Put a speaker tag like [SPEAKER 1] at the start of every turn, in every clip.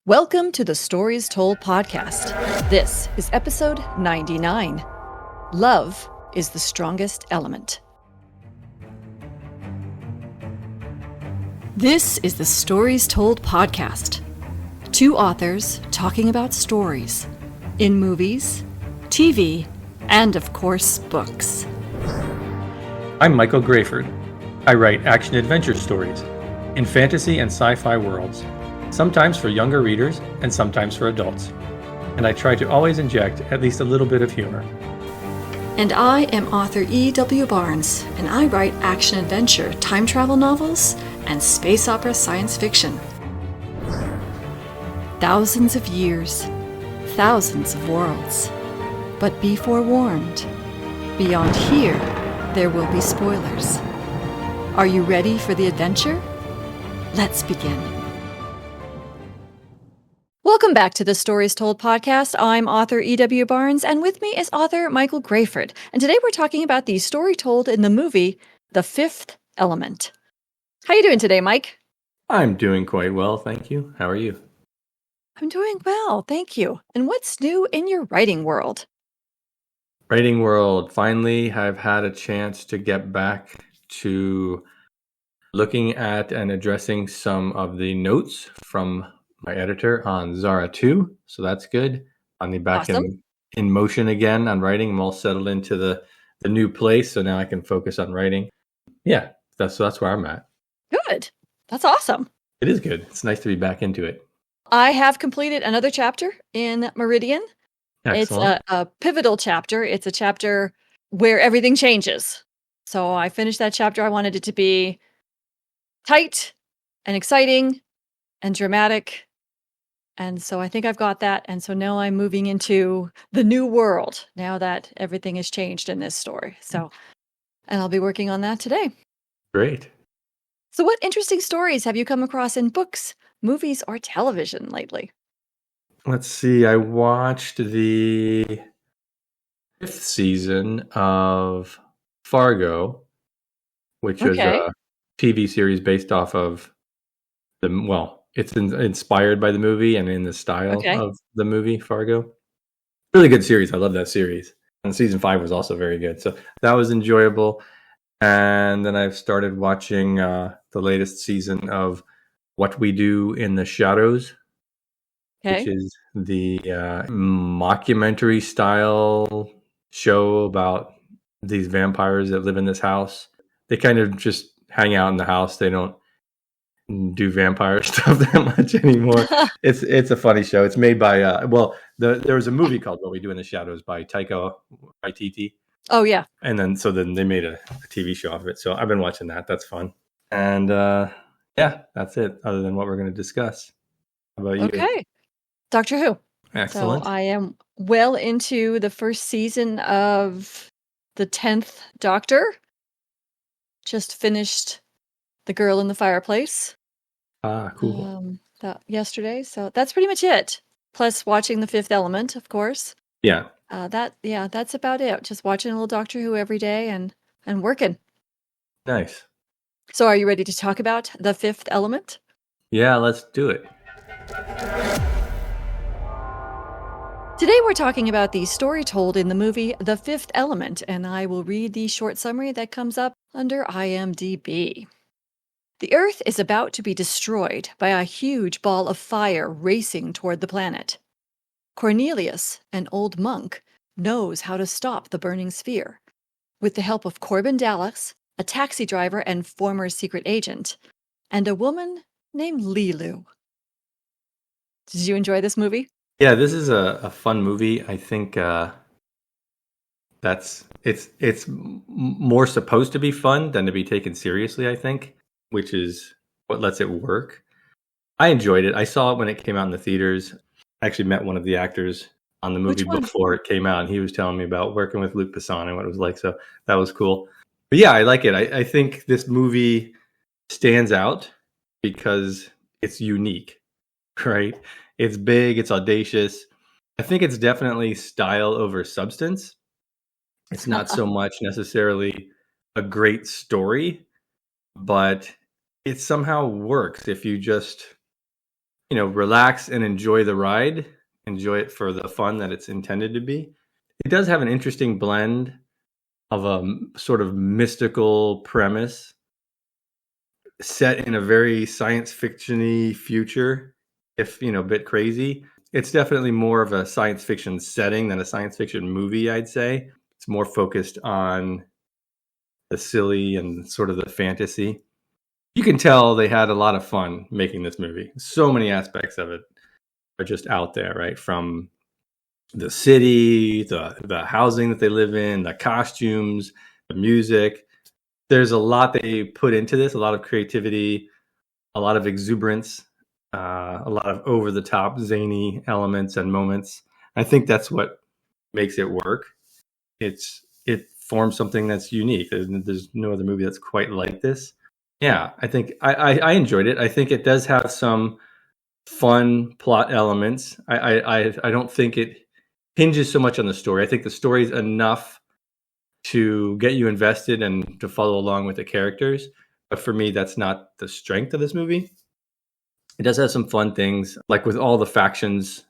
[SPEAKER 1] Welcome to the Stories Told podcast. This is episode 99. Love is the strongest element. This is the Stories Told podcast. Two authors talking about stories in movies, TV, and of course, books.
[SPEAKER 2] I'm Michael Grayford. I write action-adventure stories in fantasy and sci-fi worlds, sometimes for younger readers and sometimes for adults. And I try to always inject at least a little bit of humor.
[SPEAKER 1] And I am author E.W. Barnes, and I write action-adventure, time travel novels, and space opera science fiction. Thousands of years, thousands of worlds. But be forewarned, beyond here, there will be spoilers. Are you ready for the adventure? Let's begin. Welcome back to the Stories Told podcast. I'm author E.W. Barnes, and with me is author Michael Grayford. And today we're talking about the story told in the movie, The Fifth Element. How you doing today, Mike?
[SPEAKER 2] I'm doing quite well, thank you. How are you?
[SPEAKER 1] I'm doing well, thank you. And what's new in your writing world?
[SPEAKER 2] Writing world. Finally, I've had a chance to get back to looking at and addressing some of the notes from my editor on Zara 2. So that's good. Finally back
[SPEAKER 1] Awesome.
[SPEAKER 2] in motion again on writing. I'm all settled into the new place, so now I can focus on writing. Yeah, that's where I'm at.
[SPEAKER 1] Good. That's awesome.
[SPEAKER 2] It is good. It's nice to be back into it.
[SPEAKER 1] I have completed another chapter in Meridian.
[SPEAKER 2] Excellent.
[SPEAKER 1] It's a pivotal chapter. It's a chapter where everything changes. So I finished that chapter. I wanted it to be tight and exciting and dramatic. And so I think I've got that. And so now I'm moving into the new world now that everything has changed in this story. So, and I'll be working on that today.
[SPEAKER 2] Great.
[SPEAKER 1] So what interesting stories have you come across in books, movies, or television lately?
[SPEAKER 2] Let's see. I watched the 5th season of Fargo, which was
[SPEAKER 1] Okay.
[SPEAKER 2] a TV series based off of it's inspired by the movie and in the style
[SPEAKER 1] Okay.
[SPEAKER 2] of the movie Fargo. Really good series. I love that series. And season 5 was also very good. So that was enjoyable. And then I've started watching the latest season of What We Do in the Shadows,
[SPEAKER 1] Okay.
[SPEAKER 2] which is the mockumentary style show about these vampires that live in this house. They kind of just hang out in the house. They don't do vampire stuff that much anymore. It's a funny show. It's made by there was a movie called What We Do in the Shadows by Taika Waititi.
[SPEAKER 1] Oh, yeah.
[SPEAKER 2] And then they made a TV show of it. So I've been watching that. That's fun. And yeah, that's it, other than what we're going to discuss. How about you?
[SPEAKER 1] Okay. Doctor Who.
[SPEAKER 2] Excellent.
[SPEAKER 1] So I am well into the first season of the 10th Doctor. Just finished The Girl in the Fireplace.
[SPEAKER 2] Cool.
[SPEAKER 1] Yesterday. So that's pretty much it. Plus watching The Fifth Element, of course.
[SPEAKER 2] Yeah.
[SPEAKER 1] That's about it. Just watching a little Doctor Who every day and working.
[SPEAKER 2] Nice.
[SPEAKER 1] So are you ready to talk about The Fifth Element?
[SPEAKER 2] Yeah, let's do it.
[SPEAKER 1] Today we're talking about the story told in the movie The Fifth Element, and I will read the short summary that comes up under IMDb. The Earth is about to be destroyed by a huge ball of fire racing toward the planet. Cornelius, an old monk, knows how to stop the burning sphere. With the help of Corbin Dallas, a taxi driver and former secret agent, and a woman named Lilu. Did you enjoy this movie?
[SPEAKER 2] Yeah, this is a fun movie. I think it's more supposed to be fun than to be taken seriously, I think, which is what lets it work. I enjoyed it. I saw it when it came out in the theaters. I actually met one of the actors on the movie before it came out, and he was telling me about working with Luc Besson and what it was like, so that was cool. But yeah, I like it. I think this movie stands out because it's unique, right? It's big, it's audacious. I think it's definitely style over substance. It's not so much necessarily a great story, but it somehow works if you just relax and enjoy the ride, enjoy it for the fun that it's intended to be. It does have an interesting blend of a sort of mystical premise set in a very science fiction-y future, if a bit crazy. It's definitely more of a science fiction setting than a science fiction movie, I'd say. It's more focused on the silly and sort of the fantasy. You can tell they had a lot of fun making this movie. So many aspects of it are just out there, right? From the city, the housing that they live in, the costumes, the music. There's a lot they put into this, a lot of creativity, a lot of exuberance, a lot of over-the-top zany elements and moments. I think that's what makes it work. It forms something that's unique. There's no other movie that's quite like this. Yeah, I think I enjoyed it. I think it does have some fun plot elements. I don't think it hinges so much on the story. I think the story's enough to get you invested and to follow along with the characters. But for me, that's not the strength of this movie. It does have some fun things, like with all the factions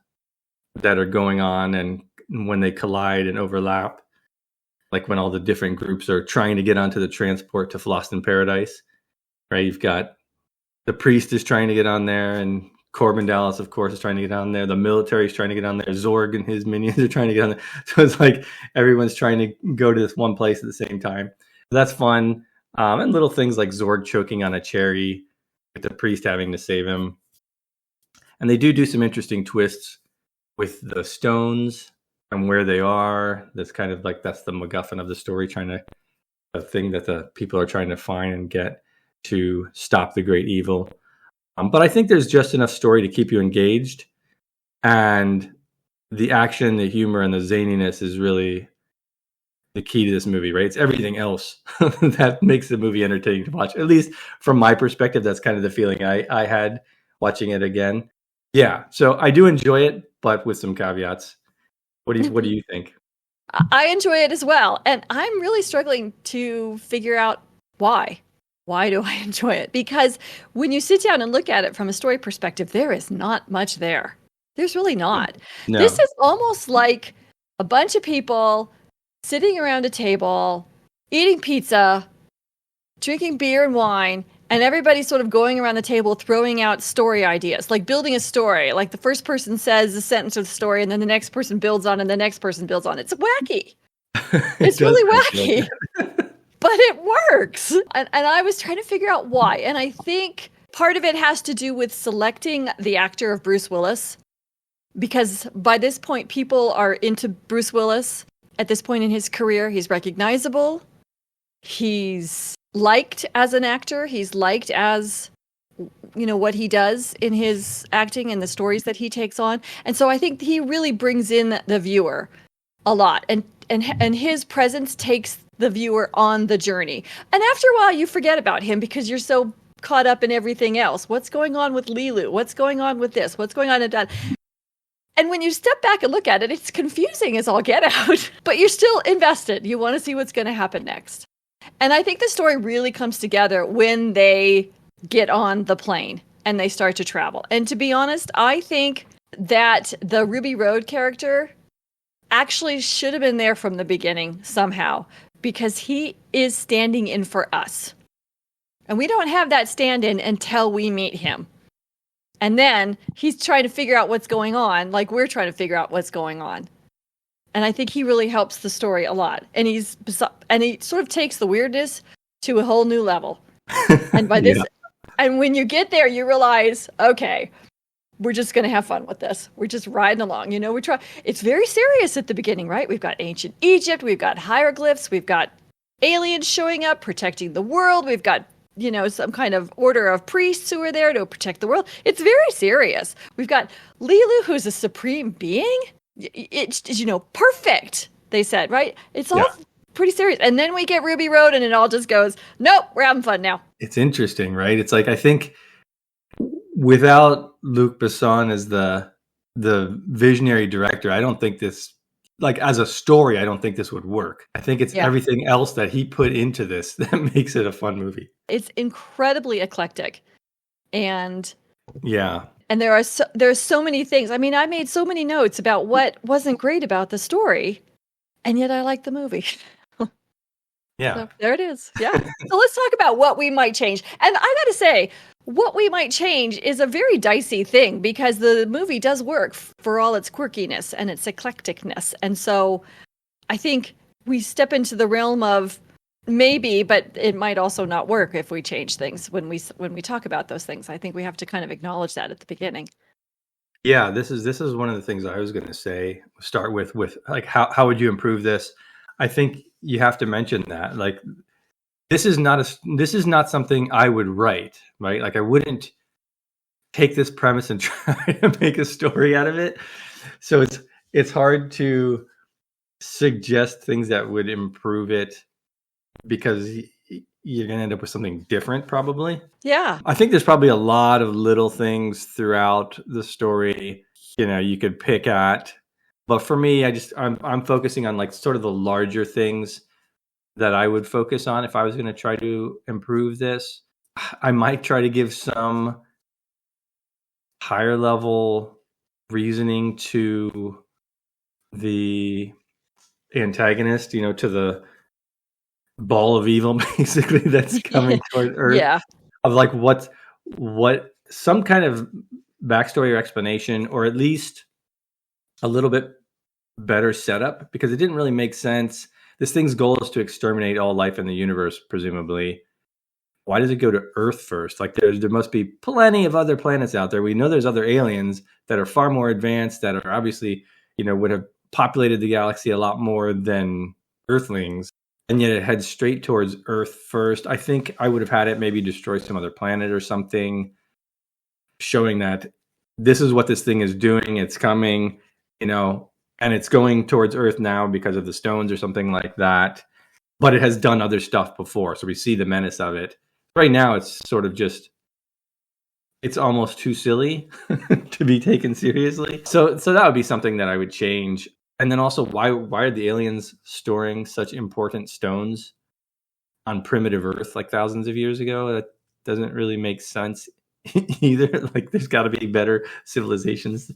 [SPEAKER 2] that are going on and when they collide and overlap, like when all the different groups are trying to get onto the transport to Floston Paradise, right? You've got the priest is trying to get on there, and Corbin Dallas, of course, is trying to get on there. The military is trying to get on there. Zorg and his minions are trying to get on there. So it's like everyone's trying to go to this one place at the same time. That's fun. And little things like Zorg choking on a cherry with the priest having to save him. And they do some interesting twists with the stones and where they are. That's kind of like, that's the MacGuffin of the story, the thing that the people are trying to find and get to stop the great evil. But I think there's just enough story to keep you engaged. And the action, the humor, and the zaniness is really the key to this movie, right? It's everything else that makes the movie entertaining to watch. At least from my perspective, that's kind of the feeling I had watching it again. Yeah, so I do enjoy it, but with some caveats. What do you think?
[SPEAKER 1] I enjoy it as well. And I'm really struggling to figure out why. Why do I enjoy it? Because when you sit down and look at it from a story perspective, there is not much there. There's really not. No. This is almost like a bunch of people sitting around a table, eating pizza, drinking beer and wine, and everybody's sort of going around the table throwing out story ideas, like building a story. Like the first person says a sentence of the story, and then the next person builds on, and the next person builds on. It's wacky. It's really wacky. But it works. And I was trying to figure out why. And I think part of it has to do with selecting the actor of Bruce Willis. Because by this point, people are into Bruce Willis. At this point in his career, he's recognizable. He's liked as an actor. He's liked as, what he does in his acting and the stories that he takes on. And so I think he really brings in the viewer a lot. And his presence takes the viewer on the journey. And after a while, you forget about him because you're so caught up in everything else. What's going on with Lilu? What's going on with this? What's going on with that? And when you step back and look at it, it's confusing as all get out, but you're still invested. You want to see what's going to happen next. And I think the story really comes together when they get on the plane and they start to travel. And to be honest, I think that the Ruby Road character actually should have been there from the beginning somehow, because he is standing in for us. And we don't have that stand-in until we meet him. And then he's trying to figure out what's going on, like we're trying to figure out what's going on. And I think he really helps the story a lot. And he sort of takes the weirdness to a whole new level. And by this, and when you get there, you realize, okay, we're just going to have fun with this. We're just riding along. It's very serious at the beginning, right? We've got ancient Egypt. We've got hieroglyphs. We've got aliens showing up, protecting the world. We've got, some kind of order of priests who are there to protect the world. It's very serious. We've got Lilu, who's a supreme being. It's, perfect, they said, right? It's all pretty serious. And then we get Ruby Road and it all just goes, nope, we're having fun now.
[SPEAKER 2] It's interesting, right? It's like, I think without Luc Besson as the visionary director, I don't think this, like as a story, I don't think this would work. I think it's everything else that he put into this that makes it a fun movie.
[SPEAKER 1] It's incredibly eclectic. And And there's so many things. I mean, I made so many notes about what wasn't great about the story, and yet I like the movie.
[SPEAKER 2] Yeah.
[SPEAKER 1] So there it is. Yeah. So let's talk about what we might change. And I got to say, what we might change is a very dicey thing because the movie does work for all its quirkiness and its eclecticness. And so I think we step into the realm of maybe, but it might also not work if we change things when we talk about those things. I think we have to kind of acknowledge that at the beginning.
[SPEAKER 2] Yeah, this is one of the things I was going to say. Start with like how would you improve this? I think you have to mention that like this is not something I would write, right? Like I wouldn't take this premise and try to make a story out of it. So it's hard to suggest things that would improve it because you're going to end up with something different probably.
[SPEAKER 1] Yeah.
[SPEAKER 2] I think there's probably a lot of little things throughout the story, you could pick at. But for me, I'm focusing on like sort of the larger things that I would focus on if I was going to try to improve this. I might try to give some higher level reasoning to the antagonist, to the ball of evil basically that's coming toward Earth.
[SPEAKER 1] Yeah.
[SPEAKER 2] Of like what some kind of backstory or explanation, or at least a little bit better setup, because it didn't really make sense. This thing's goal is to exterminate all life in the universe, presumably. Why does it go to Earth first? Like there must be plenty of other planets out there. We know there's other aliens that are far more advanced, that are obviously, would have populated the galaxy a lot more than Earthlings. And yet it heads straight towards Earth first. I think I would have had it maybe destroy some other planet or something, showing that this is what this thing is doing. It's coming, and it's going towards Earth now because of the stones or something like that. But it has done other stuff before. So we see the menace of it. Right now, it's sort of just, it's almost too silly to be taken seriously. So that would be something that I would change. And then also, why are the aliens storing such important stones on primitive Earth like thousands of years ago? That doesn't really make sense either. Like there's got to be better civilizations.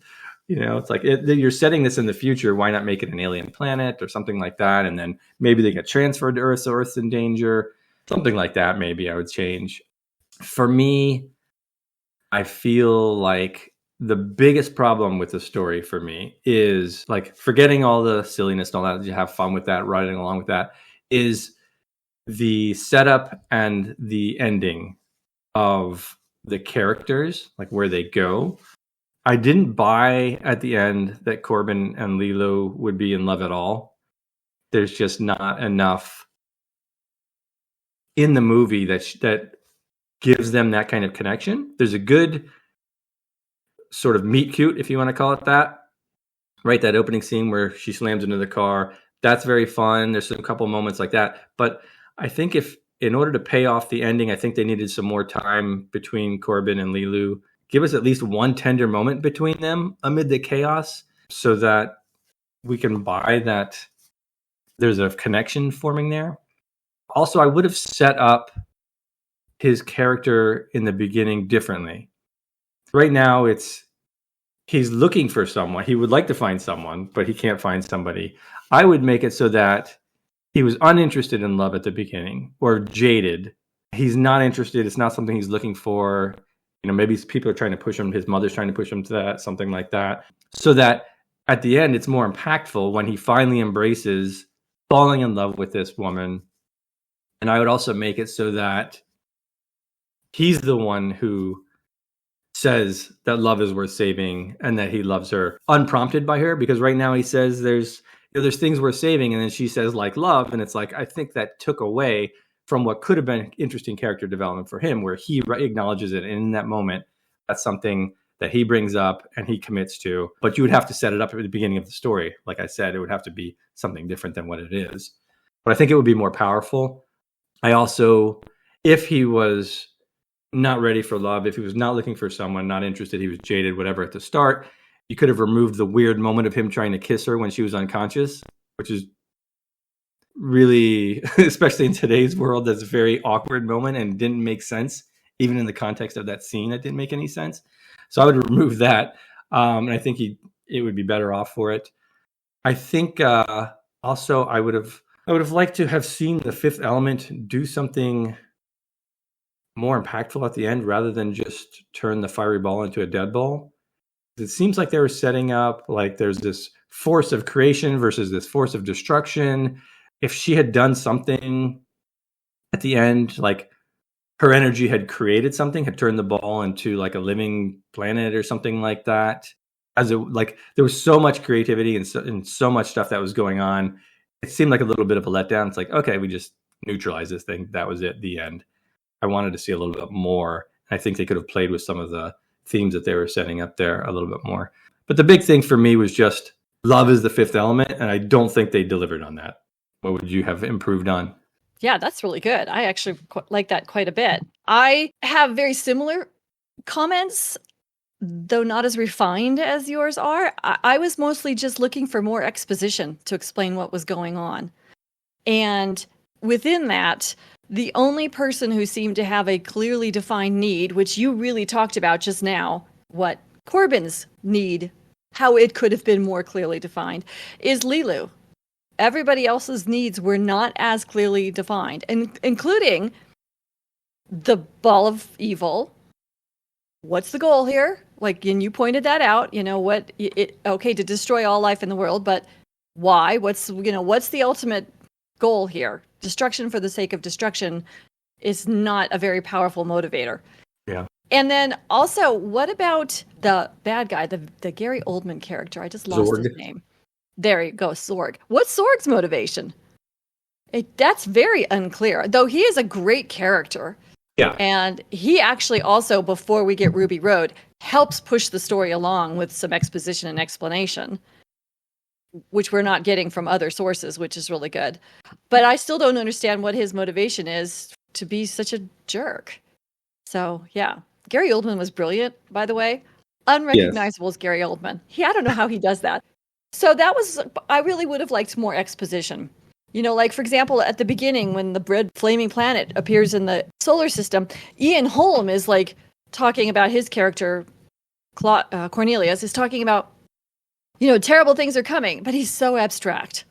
[SPEAKER 2] It's like you're setting this in the future. Why not make it an alien planet or something like that? And then maybe they get transferred to Earth, so Earth's in danger. Something like that maybe I would change. For me, I feel like the biggest problem with the story for me is like forgetting all the silliness and all that. You have fun with that, riding along with that, is the setup and the ending of the characters, like where they go. I didn't buy at the end that Corbin and Lilo would be in love at all. There's just not enough in the movie that gives them that kind of connection. There's a good sort of meet cute, if you want to call it that, right? That opening scene where she slams into the car. That's very fun. There's a couple moments like that. But I think in order to pay off the ending, I think they needed some more time between Corbin and Lilu. Give us at least one tender moment between them amid the chaos so that we can buy that there's a connection forming there. Also, I would have set up his character in the beginning differently. Right now, he's looking for someone. He would like to find someone, but he can't find somebody. I would make it so that he was uninterested in love at the beginning, or jaded. He's not interested. It's not something he's looking for. Maybe people are trying to push him. His mother's trying to push him to that, something like that. So that at the end, it's more impactful when he finally embraces falling in love with this woman. And I would also make it so that he's the one who says that love is worth saving and that he loves her unprompted by her, because right now he says there's things worth saving, and then she says like love, and it's like I think that took away from what could have been interesting character development for him, where he acknowledges it, and in that moment that's something that he brings up and he commits to. But you would have to set it up at the beginning of the story. Like I said, it would have to be something different than what it is, but I think it would be more powerful. I also, if he was not ready for love, if he was not looking for someone, not interested, he was jaded, whatever at the start, you could have removed the weird moment of him trying to kiss her when she was unconscious, which is really, especially in today's world, that's a very awkward moment and didn't make sense. Even in the context of that scene, it didn't make any sense. So I would remove that. And I think it would be better off for it. I think also I would have liked to have seen the Fifth Element do something more impactful at the end rather than just turn the fiery ball into a dead ball. It seems like they were setting up like there's this force of creation versus this force of destruction. If she had done something at the end, like her energy had created something, had turned the ball into like a living planet or something like that. Like there was so much creativity and so much stuff that was going on. It seemed like a little bit of a letdown. It's like, okay, we just neutralized this thing. That was it, the end. I wanted to see a little bit more. I think they could have played with some of the themes that they were setting up there a little bit more. But the big thing for me was just love is the fifth element, and I don't think they delivered on that. What would you have improved on?
[SPEAKER 1] Yeah, that's really good. I actually like that quite a bit. I have very similar comments, though not as refined as yours are. I was mostly just looking for more exposition to explain what was going on. And within that, the only person who seemed to have a clearly defined need, which you really talked about just now, what Corbin's need, how it could have been more clearly defined, is Lilu. Everybody else's needs were not as clearly defined, including the ball of evil. What's the goal here? Like, and you pointed that out, okay, to destroy all life in the world, but why? What's the ultimate goal here? Destruction for the sake of destruction is not a very powerful motivator.
[SPEAKER 2] Yeah.
[SPEAKER 1] And then also, what about the bad guy, the Gary Oldman character? I just lost
[SPEAKER 2] Zorg.
[SPEAKER 1] his name. There you go, Sorg. What's Sorg's motivation? That's very unclear, though he is a great character.
[SPEAKER 2] Yeah.
[SPEAKER 1] And he actually also, before we get Ruby Road, helps push the story along with some exposition and explanation, which we're not getting from other sources, which is really good. But I still don't understand what his motivation is to be such a jerk. So, yeah. Gary Oldman was brilliant, by the way. Unrecognizable as Gary Oldman. I don't know how he does that. So I really would have liked more exposition. Like, for example, at the beginning, when the red flaming planet appears in the solar system, Ian Holm is like talking about his character, Cornelius, is talking about, terrible things are coming, but he's so abstract.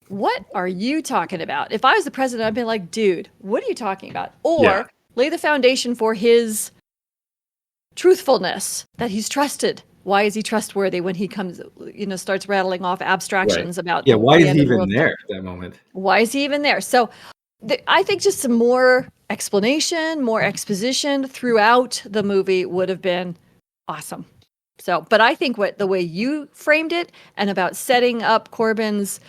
[SPEAKER 1] What are you talking about? If I was the president, I'd be like, dude, what are you talking about? Or lay the foundation for his truthfulness, that he's trusted. Why is he trustworthy when he comes, starts rattling off abstractions about...
[SPEAKER 2] Yeah, why is he even there at that moment?
[SPEAKER 1] Why is he even there? So I think just some more explanation, more exposition throughout the movie would have been awesome. So, but I think the way you framed it and about setting up Corbin's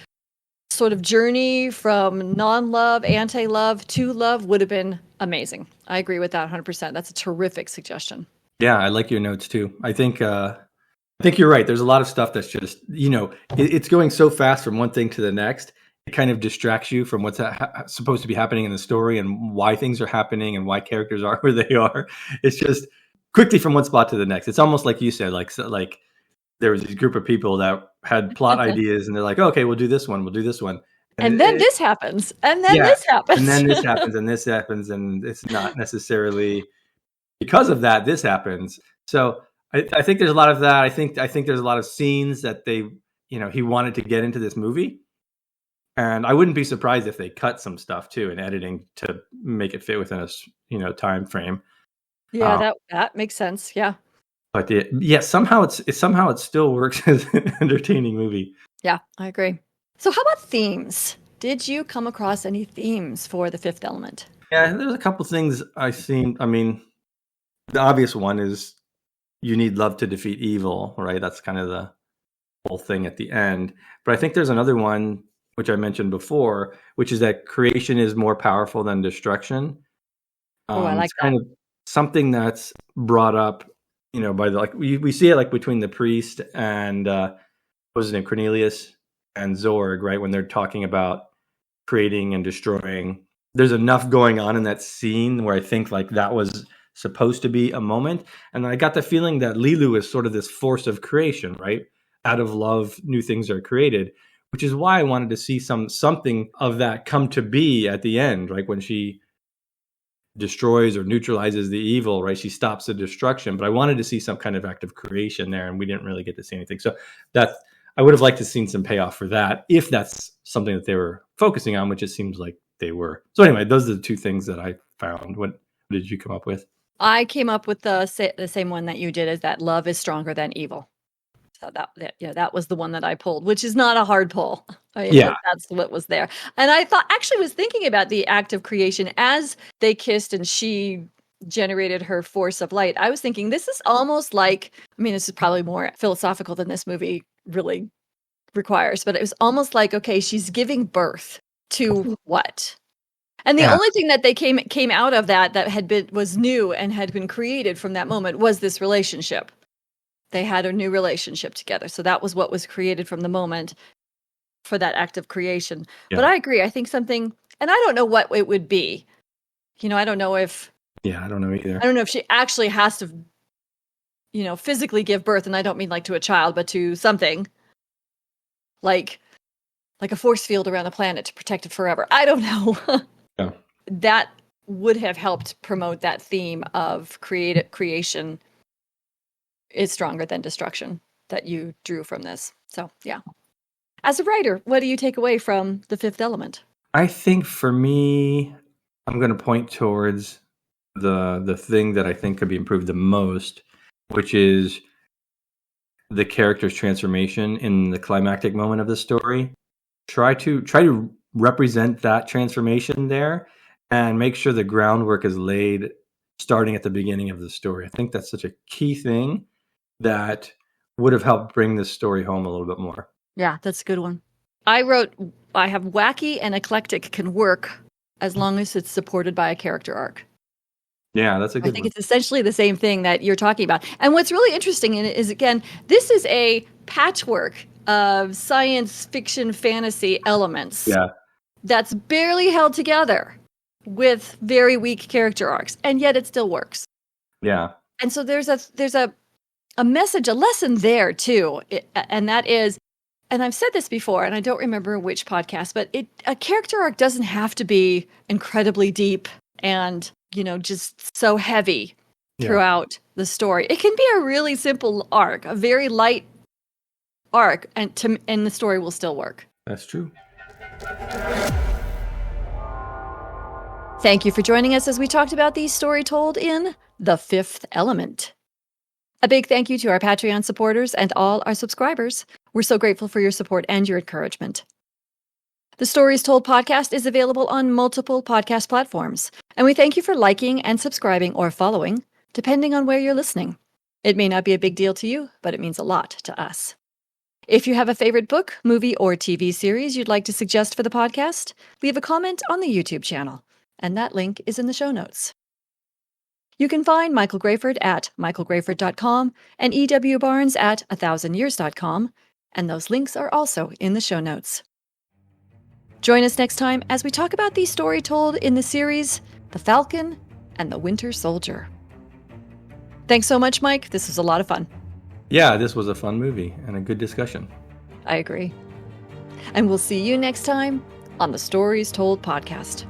[SPEAKER 1] sort of journey from non-love, anti-love to love would have been amazing. I agree with that 100%. That's a terrific suggestion.
[SPEAKER 2] Yeah, I like your notes too. I think you're right. There's a lot of stuff that's just, it's going so fast from one thing to the next. It kind of distracts you from what's supposed to be happening in the story and why things are happening and why characters are where they are. It's just quickly from one spot to the next. It's almost like you said, like there was this group of people that had plot ideas and they're like, okay, we'll do this one. We'll do this one.
[SPEAKER 1] And then this happens. And then this happens.
[SPEAKER 2] And then this happens and this happens. And it's not necessarily... because of that, this happens. So I think there's a lot of that. I think there's a lot of scenes that he wanted to get into this movie. And I wouldn't be surprised if they cut some stuff too in editing to make it fit within a time frame.
[SPEAKER 1] Yeah, that makes sense. Yeah.
[SPEAKER 2] But somehow it still works as an entertaining movie.
[SPEAKER 1] Yeah, I agree. So how about themes? Did you come across any themes for The Fifth Element?
[SPEAKER 2] Yeah, there's a couple things I've seen. I mean, the obvious one is you need love to defeat evil, right? That's kind of the whole thing at the end. But I think there's another one, which I mentioned before, which is that creation is more powerful than destruction.
[SPEAKER 1] I like
[SPEAKER 2] it's kind of something that's brought up, by we see it like between the priest and what was his name, Cornelius and Zorg, right? When they're talking about creating and destroying. There's enough going on in that scene where I think like that was supposed to be a moment. And I got the feeling that Lilu is sort of this force of creation, right? Out of love, new things are created, which is why I wanted to see something of that come to be at the end, right? When she destroys or neutralizes the evil, right? She stops the destruction. But I wanted to see some kind of act of creation there, and we didn't really get to see anything. So I would have liked to seen some payoff for that, if that's something that they were focusing on, which it seems like they were. So anyway, those are the two things that I found. What did you come up with?
[SPEAKER 1] I came up with the same one that you did, is that love is stronger than evil. So that was the one that I pulled, which is not a hard pull.
[SPEAKER 2] Yeah.
[SPEAKER 1] That's what was there. And I was thinking about the act of creation as they kissed and she generated her force of light. I was thinking this is almost like, this is probably more philosophical than this movie really requires, but it was almost like, okay, she's giving birth to what? And the only thing that they came out of that was new and had been created from that moment was this relationship. They had a new relationship together. So that was what was created from the moment for that act of creation. Yeah. But I agree. I think something, and I don't know what it would be. I don't know if...
[SPEAKER 2] Yeah, I don't know either.
[SPEAKER 1] I don't know if she actually has to, physically give birth. And I don't mean like to a child, but to something like a force field around the planet to protect it forever. I don't know. Yeah. That would have helped promote that theme of creation is stronger than destruction that you drew from this. So, yeah. As a writer, what do you take away from The Fifth Element?
[SPEAKER 2] I think for me, I'm going to point towards the thing that I think could be improved the most, which is the character's transformation in the climactic moment of the story. Try to represent that transformation there and make sure the groundwork is laid starting at the beginning of the story. I think that's such a key thing that would have helped bring this story home a little bit more.
[SPEAKER 1] Yeah, that's a good one. I have wacky and eclectic can work as long as it's supported by a character arc.
[SPEAKER 2] Yeah, that's a good one.
[SPEAKER 1] I think it's essentially the same thing that you're talking about. And what's really interesting in it is, again, this is a patchwork of science fiction fantasy elements.
[SPEAKER 2] Yeah.
[SPEAKER 1] That's barely held together with very weak character arcs, and yet it still works.
[SPEAKER 2] Yeah.
[SPEAKER 1] And so there's a message, a lesson there too, and that is, and I've said this before, and I don't remember which podcast, but a character arc doesn't have to be incredibly deep and just so heavy throughout the story. It can be a really simple arc, a very light arc, and the story will still work.
[SPEAKER 2] That's true.
[SPEAKER 1] Thank you for joining us as we talked about the story told in The Fifth Element. A big thank you to our Patreon supporters and all our subscribers. We're so grateful for your support and your encouragement. The Stories Told podcast is available on multiple podcast platforms, and we thank you for liking and subscribing or following, depending on where you're listening. It may not be a big deal to you, but it means a lot to us. If you have a favorite book, movie, or TV series you'd like to suggest for the podcast, leave a comment on the YouTube channel, and that link is in the show notes. You can find Michael Grayford at michaelgrayford.com and E.W. Barnes at 1000years.com, and those links are also in the show notes. Join us next time as we talk about the story told in the series The Falcon and the Winter Soldier. Thanks so much, Mike. This was a lot of fun.
[SPEAKER 2] Yeah, this was a fun movie and a good discussion.
[SPEAKER 1] I agree. And we'll see you next time on the Stories Told podcast.